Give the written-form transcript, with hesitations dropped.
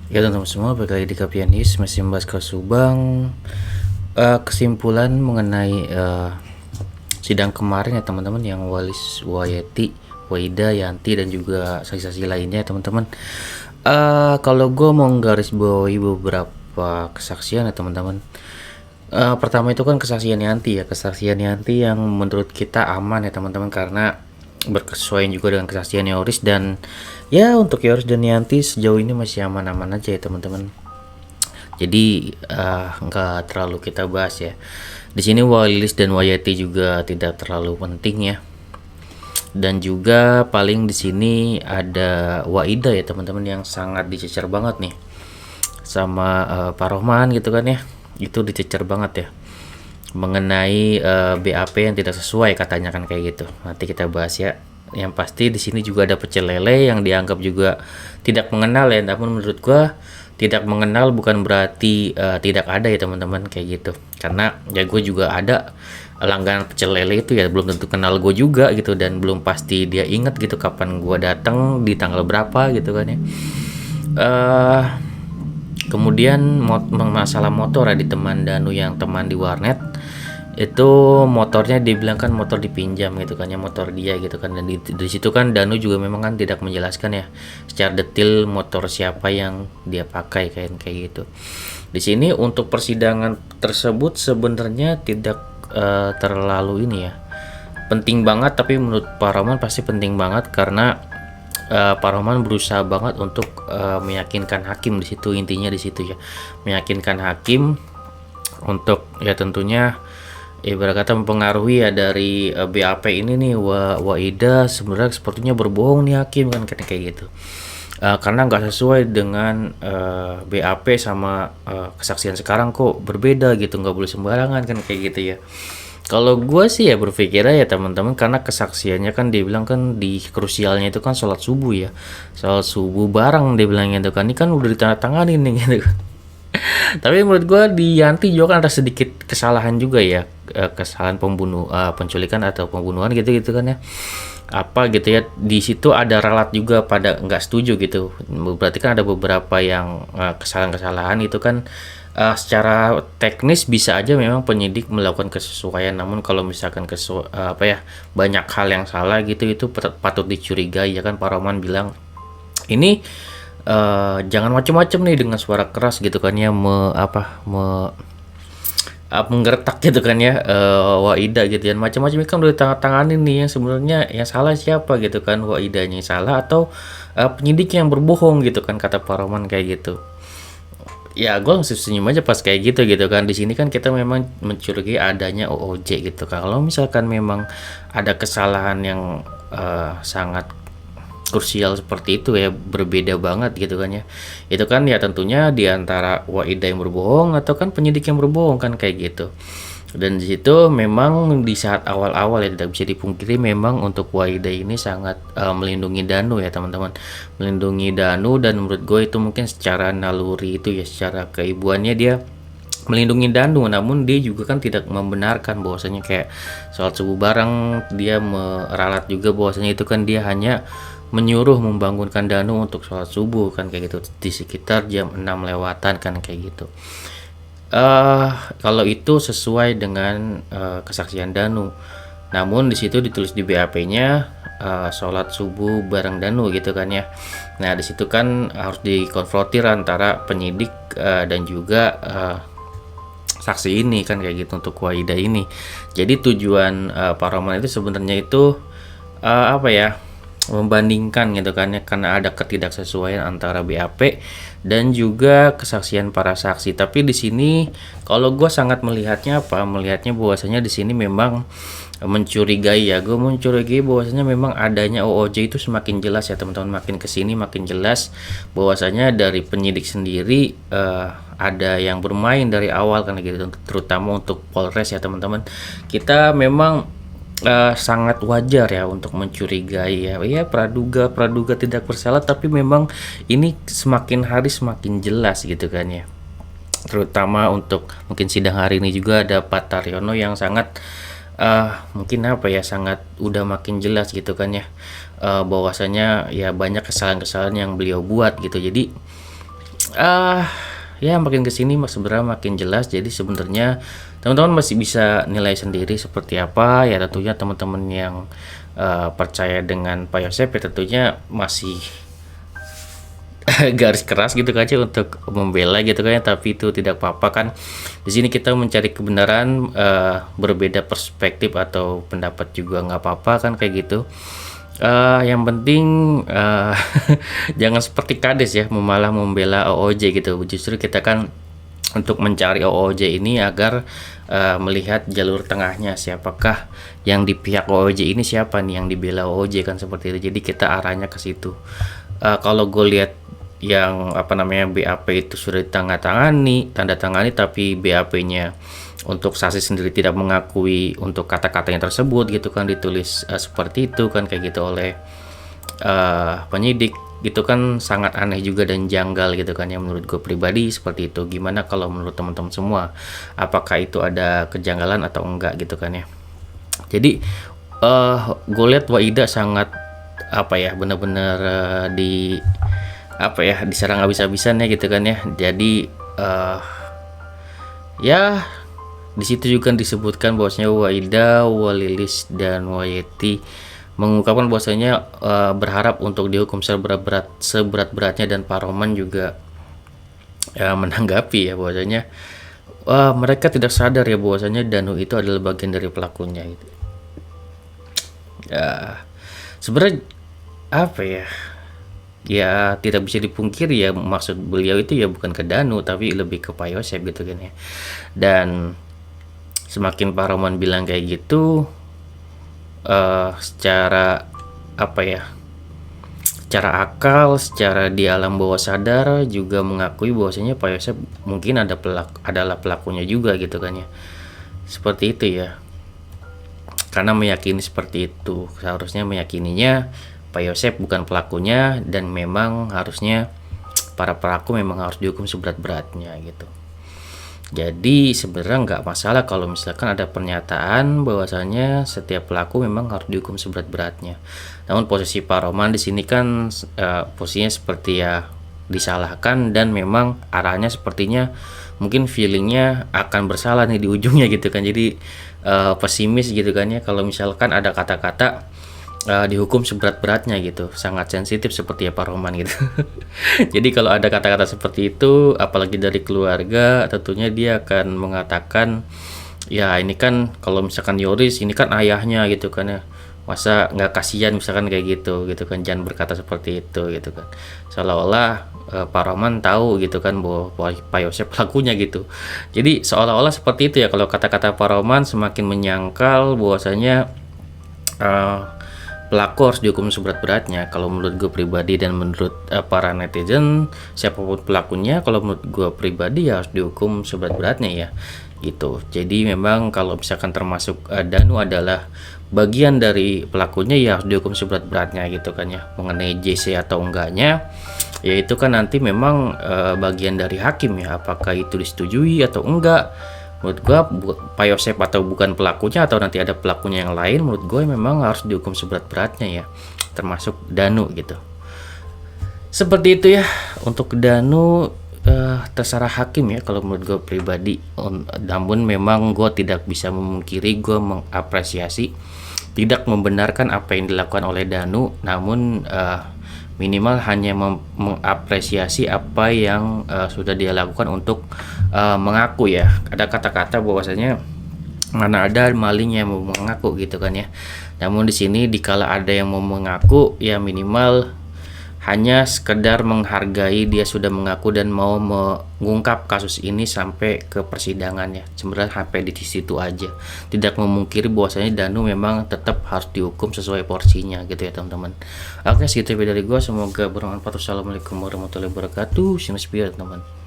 Ya teman-teman semua, balik lagi di Kapian News, masih membahas kasus Subang. Kesimpulan mengenai sidang kemarin ya teman-teman, yang Walis Wayeti, Waida, Yanti dan juga saksi-saksi lainnya ya teman-teman. Kalau gue mau garis bawahi beberapa kesaksian ya teman-teman. Pertama itu kan kesaksian Yanti ya, kesaksian Yanti yang menurut kita aman ya teman-teman, karena berkesesuaian juga dengan kesaksian Yoris. Dan ya untuk Yoris dan Yanti sejauh ini masih aman-aman aja ya teman-teman. Jadi nggak terlalu kita bahas ya. Di sini Walilis dan Wayati juga tidak terlalu penting ya. Dan juga paling di sini ada Waida ya teman-teman, yang sangat dicecer banget nih sama Pak Rohman gitu kan ya. Itu dicecer banget ya mengenai BAP yang tidak sesuai katanya kan kayak gitu. Nanti kita bahas ya. Yang pasti di sini juga ada pecel lele yang dianggap juga tidak mengenal ya. Namun menurut gua tidak mengenal bukan berarti tidak ada ya teman-teman kayak gitu. Karena ya gue juga ada langganan pecel lele itu ya, belum tentu kenal gue juga gitu, dan belum pasti dia inget gitu kapan gue datang di tanggal berapa gitu kan ya. eh Kemudian masalah motor ya, di teman Danu yang teman di warnet itu, motornya dibilang kan motor dipinjam gitu kan ya, motor dia gitu kan. Dan di situ kan Danu juga memang kan tidak menjelaskan ya secara detail motor siapa yang dia pakai kayak gitu. Di sini untuk persidangan tersebut sebenarnya tidak terlalu ini ya penting banget, tapi menurut Pak Roman pasti penting banget karena Pak Roman berusaha banget untuk meyakinkan hakim di situ, intinya di situ ya, meyakinkan hakim untuk ya tentunya ibarat kata mempengaruhi ya dari BAP ini nih, Waida sebenarnya sepertinya berbohong nih hakim kan kayak gitu. Karena nggak sesuai dengan BAP sama kesaksian sekarang kok berbeda gitu, nggak boleh sembarangan kan kayak gitu ya. Kalau gue sih ya berpikirnya ya teman-teman, karena kesaksiannya kan dibilang kan di krusialnya itu kan sholat subuh ya, sholat subuh bareng dia bilangnya itu kan, ini kan udah ditandatangani nih gitu kan. Tapi menurut gue di Yanti juga kan ada sedikit kesalahan juga ya, kesalahan penculikan atau pembunuhan gitu gitu kan ya, apa gitu ya. Di situ ada ralat juga pada nggak setuju gitu, berarti kan ada beberapa yang kesalahan-kesalahan itu kan. Secara teknis bisa aja memang penyidik melakukan kesesuaian, namun kalau misalkan banyak hal yang salah gitu, itu patut dicurigai ya kan. Pak Roman bilang ini jangan macem-macem nih dengan suara keras gitu kan ya, menggertak gitu kan ya, Waida gitu ya, macam-macam kan udah tangan nih, yang sebenarnya yang salah siapa gitu kan, Waidanya yang salah atau penyidik yang berbohong gitu kan, kata Pak Roman kayak gitu. Ya gue langsung senyum aja pas kayak gitu kan. Di sini kan kita memang mencurigai adanya OOJ gitu. Kalau misalkan memang ada kesalahan yang sangat krusial seperti itu ya, berbeda banget gitu kan ya, itu kan ya tentunya diantara Waida yang berbohong atau kan penyidik yang berbohong kan kayak gitu. Dan di situ memang di saat awal-awal ya tidak bisa dipungkiri memang untuk Waida ini sangat melindungi Danu ya teman-teman, melindungi Danu. Dan menurut gue itu mungkin secara naluri itu ya, secara keibuannya dia melindungi Danu, namun dia juga kan tidak membenarkan bahwasanya kayak sholat subuh bareng, dia meralat juga bahwasanya itu kan dia hanya menyuruh membangunkan Danu untuk sholat subuh kan kayak gitu di sekitar jam 6 lewatan kan kayak gitu. Kalau itu sesuai dengan kesaksian Danu. Namun di situ ditulis di BAP-nya sholat subuh bareng Danu gitu kan ya. Nah di situ kan harus dikonfrontir antara penyidik dan juga saksi ini kan kayak gitu untuk Waida ini. Jadi tujuan Pak Roman itu sebenarnya itu apa ya, membandingkan gitu kan ya, karena ada ketidaksesuaian antara BAP dan juga kesaksian para saksi. Tapi di sini kalau gue sangat melihatnya bahwasanya di sini memang mencurigai ya, gue mencurigai bahwasanya memang adanya OOJ itu semakin jelas ya teman-teman, makin kesini makin jelas bahwasanya dari penyidik sendiri ada yang bermain dari awal kan gitu, terutama untuk Polres ya teman-teman. Kita memang sangat wajar ya untuk mencurigai ya praduga tidak bersalah, tapi memang ini semakin hari semakin jelas gitu kan ya, terutama untuk mungkin sidang hari ini juga ada Pak Taryono yang sangat mungkin apa ya, sangat udah makin jelas gitu kan ya, bahwasanya ya banyak kesalahan-kesalahan yang beliau buat gitu. Jadi Ah, ya makin kesini mas sebenarnya makin jelas. Jadi sebenarnya teman-teman masih bisa nilai sendiri seperti apa. Ya tentunya teman-teman yang percaya dengan Pak Yosep ya tentunya masih garis keras gitu kan ya untuk membela gitu kan ya, tapi itu tidak apa-apa kan. Di sini kita mencari kebenaran, berbeda perspektif atau pendapat juga nggak apa-apa kan kayak gitu. Yang penting jangan seperti kades ya malah membela OOJ gitu. Justru kita kan untuk mencari OOJ ini agar melihat jalur tengahnya, siapakah yang di pihak OOJ ini, siapa nih yang dibela OOJ kan seperti itu. Jadi kita arahnya ke situ. Kalau gue lihat yang apa namanya BAP itu sudah tanda tangani tapi BAP-nya untuk saksi sendiri tidak mengakui untuk kata-katanya tersebut gitu kan, ditulis seperti itu kan kayak gitu oleh penyidik, gitu kan sangat aneh juga dan janggal gitu kan ya menurut gue pribadi seperti itu. Gimana kalau menurut teman-teman semua, apakah itu ada kejanggalan atau enggak gitu kan ya. Jadi gue lihat Waida sangat apa ya, benar-benar di apa ya, diserang habis-habisan ya gitu kan ya. Jadi ya di situ juga disebutkan bahwasanya Waida, Walilis dan Wayeti mengungkapkan bahwasanya berharap untuk dihukum seberat-beratnya, dan Pak Roman juga menanggapi ya bahwasanya mereka tidak sadar ya bahwasanya Danu itu adalah bagian dari pelakunya gitu. Ya sebenarnya apa ya, ya tidak bisa dipungkiri ya maksud beliau itu ya bukan ke Danu tapi lebih ke Pak Yosep gitu kan ya. Dan semakin Pak Roman bilang kayak gitu, secara apa ya, secara akal, secara di alam bawah sadar juga mengakui bahwasanya Pak Yosep mungkin adalah pelakunya juga gitu kan ya. Seperti itu ya, karena meyakini seperti itu, seharusnya meyakininya Pak Yosep bukan pelakunya dan memang harusnya para pelaku memang harus dihukum seberat-beratnya gitu. Jadi sebenarnya nggak masalah kalau misalkan ada pernyataan bahwasanya setiap pelaku memang harus dihukum seberat-beratnya. Namun posisi Pak Roman di sini kan posisinya seperti ya disalahkan, dan memang arahnya sepertinya mungkin feelingnya akan bersalah nih di ujungnya gitu kan. Jadi pesimis gitu kan ya kalau misalkan ada kata-kata dihukum seberat-beratnya gitu, sangat sensitif seperti ya Pak Roman gitu. Jadi kalau ada kata-kata seperti itu apalagi dari keluarga, tentunya dia akan mengatakan ya ini kan kalau misalkan Yoris ini kan ayahnya gitu kan ya, masa nggak kasihan misalkan kayak gitu gitu kan, jangan berkata seperti itu gitu kan, seolah-olah Pak Roman tahu gitu kan bahwa Pak Yosep pelakunya gitu. Jadi seolah-olah seperti itu ya kalau kata-kata Pak Roman semakin menyangkal bahwasanya pelaku harus dihukum seberat-beratnya. Kalau menurut gue pribadi dan menurut para netizen, siapapun pelakunya, kalau menurut gue pribadi ya harus dihukum seberat-beratnya ya gitu. Jadi memang kalau misalkan termasuk Danu adalah bagian dari pelakunya ya harus dihukum seberat-beratnya gitu kan ya. Mengenai JC atau enggaknya ya itu kan nanti memang bagian dari hakim ya, apakah itu disetujui atau enggak. Menurut gue Pak Yosep atau bukan pelakunya atau nanti ada pelakunya yang lain, menurut gue memang harus dihukum seberat-beratnya ya, termasuk Danu gitu. Seperti itu ya untuk Danu, terserah hakim ya kalau menurut gue pribadi. Namun memang gue tidak bisa memungkiri, gue mengapresiasi, tidak membenarkan apa yang dilakukan oleh Danu, namun minimal hanya mengapresiasi apa yang sudah dia lakukan untuk mengaku ya. Ada kata-kata bahwasanya mana ada maling yang mau mengaku gitu kan ya. Namun di sini dikala ada yang mau mengaku ya minimal hanya sekedar menghargai dia sudah mengaku dan mau mengungkap kasus ini sampai ke persidangan ya. Sebenarnya sampai di situ aja. Tidak memungkiri bahwasanya Danu memang tetap harus dihukum sesuai porsinya gitu ya teman-teman. Oke, segitu dari gue, semoga bermanfaat. Wassalamualaikum warahmatullahi wabarakatuh. Teman-teman.